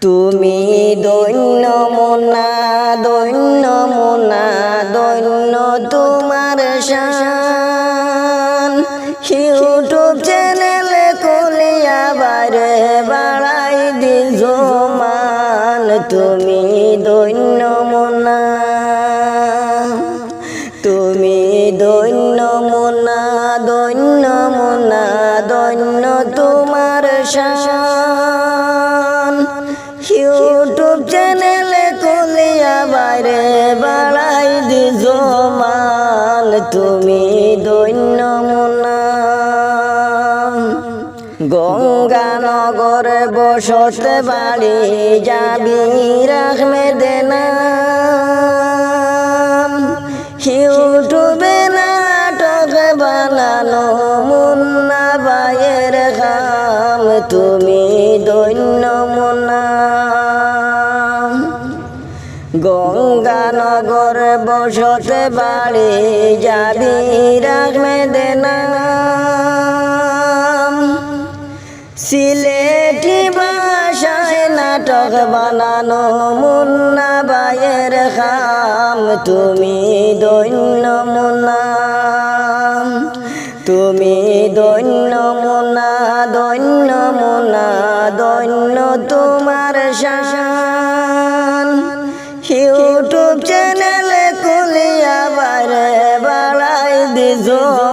তুমি দৈন্য মোনা দৈন্য মোনা দৈন্য তোমার শান ইউটিউব চ্যানেল খুলিয়া বারে বাড়াই দিছ মান তুমি দৈন্য মোনা তুমি দৈন্য মোনা দৈন্য মোনা দৈন্য তোমার শান ইউটিউব চ্যানেল খুলিয়া বাইরে বাড়াই দিছ মান তুমি দৈন্য মোনা গঙ্গানগর বসতে বাড়ি জাবির আহমেদ নাম ইউটিউবে নাটক বানানো মুন্না ভাইয়ের খাম তুমি দৈন্য মোনা গঙ্গানগর বসতে বাড়ি জাবির আহমেদ নাম সিলেটি ভাষায় নাটক বানানো মুন্না ভাইয়ের খাম তুমি দৈন্য মোনা তুমি দৈন্য মোনা দৈন্য মোনা দৈন্য তোমার শান ইউটিউব চ্যানেল খুলিয়া বারে বাড়াই দিছ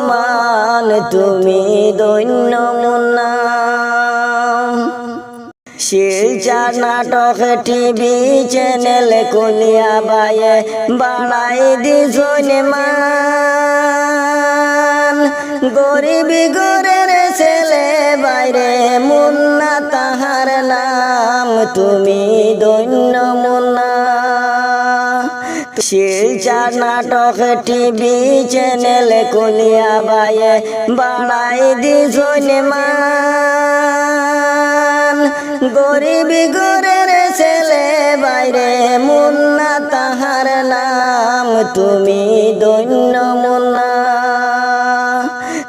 মান তুমি দৈন্য মোনা শিলচর নাটক টিভি চ্যানেল খুলিয়া বায়ে বাড়াই দিছ মান গরিবি ঘরের ছেলে বাইরে মুন্না তাহার নাম তুমি দৈন্য মোনা শিলচর নাটক টিভি চ্যানেল খুলিয়া বায়ে বাড়াই দিছ মান গরিবি ঘরের ছেলে বাইরে মুন্না তাহার নাম তুমি দৈন্য মোনা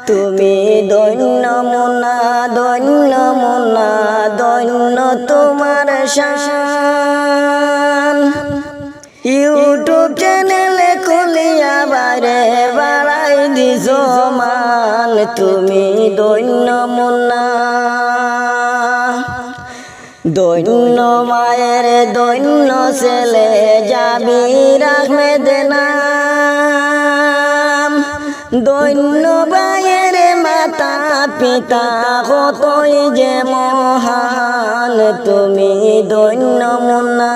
তুমি দৈন্য মোনা দৈন্য মোনা দৈন্য তোমার শান ইউটিউব চ্যানেল খুলিয়া বারে বাড়াই দিছ মান তুমি দৈন্য মোনা দৈন্য মায়ের দৈন্য ছেলে জাবির আহমেদ নাম দৈন্য ভাইয়ের মাতা পিতা কতই যে মহান তুমি দৈন্য মোনা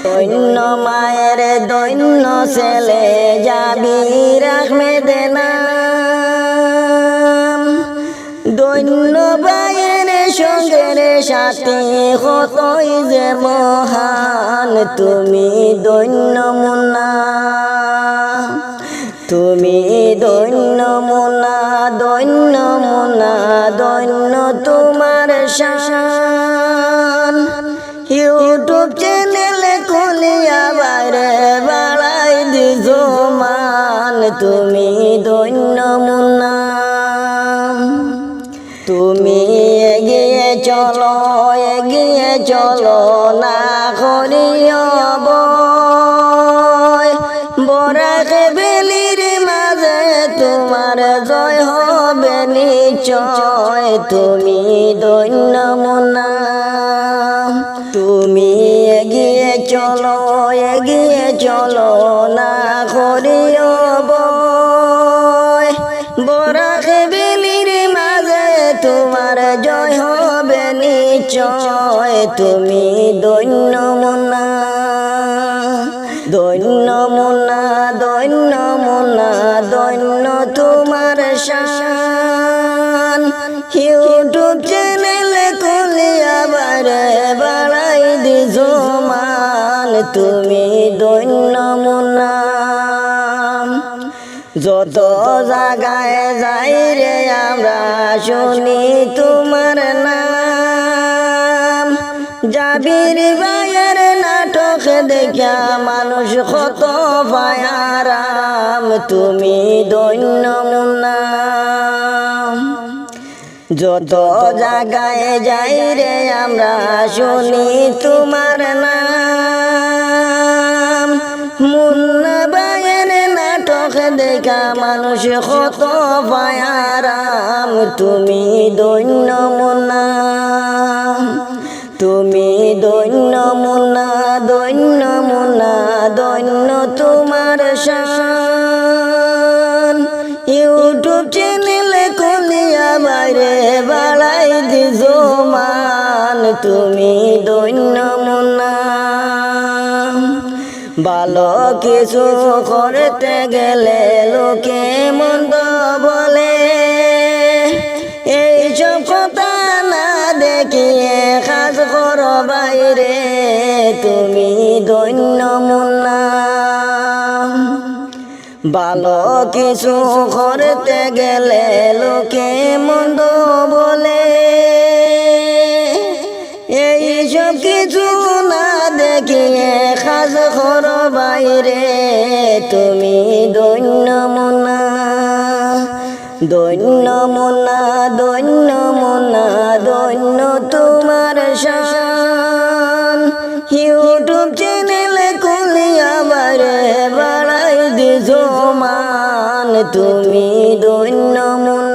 দৈন্য মায়ের দৈন্য ছেলে জাবির আহমেদ নাম দৈন্য ভাইয়ের সঙ্গের সাথে কতই যে মহান তুমি দৈন্য মোনা তুমি দৈন্য মোনা দৈন্য মোনা দৈন্য তোমার শান ইউটিউব চ্যানেল খুলিয়া বাইরে বাড়াই দিছ মান তুমি দৈন্য মোনা তুমি এগিয়ে চলো না করিও বয় বরাক বেলির মাঝে তোমার জয় হবে নিশ্চয় তুমি দৈন্য মোনা তুমি এগিয়ে চলো না করিও বয় বরাক বেলির মাঝে তোমার জয় হবে নিশ্চয় তুমি দৈন্য মোনা দৈন্য মোনা দৈন্য মোনা দৈন্য তোমার শান ইউটিউব চ্যানেল খুলিয়া বারে বাড়াই দিছ মান তুমি দৈন্য মোনা যত জায়গায় যাই রে আমরা শুনি তোমার নাম জাবির ভাইয়ের নাটক দেখা মানুষ কত পায়ারাম তুমি দৈন্য মোনা যত জায়গায় যাই রে আমরা শুনি তোমার নাম। মুন্না ভাইয়ের নাটক দেখা মানুষ কত পায়ারাম, তুমি দৈন্য মুন্না, তুমি দৈন্য মুন্না, দৈন্য মুন্না, দৈন্য তোমার শান। ইউটিউব চ্যানেল খুলিয়া বাইরে বাড়াই দিছ মান, তুমি দৈন্য মুন্না। ভালো কিছু করতে গেলে লোকে মন্দ বলে, এইসব কথা না দেখিয়ে কাজ করো বাইরে, তুমি দৈন্য মুন্না। ভালো কিছু করতে গেলে লোকে মন্দ বলে, এইসব কিছু না দেখিয়ে কাজ করো বাইরে, তুমি দৈন্য মুন্না, দৈন্য মুন্না, দৈন্য মুন্না, দৈন্য তোমার শান। ইউটিউব চ্যানেল খুলিয়া বাইরে বাড়াই দিছ মান, তুমি দৈন্য মুন্না।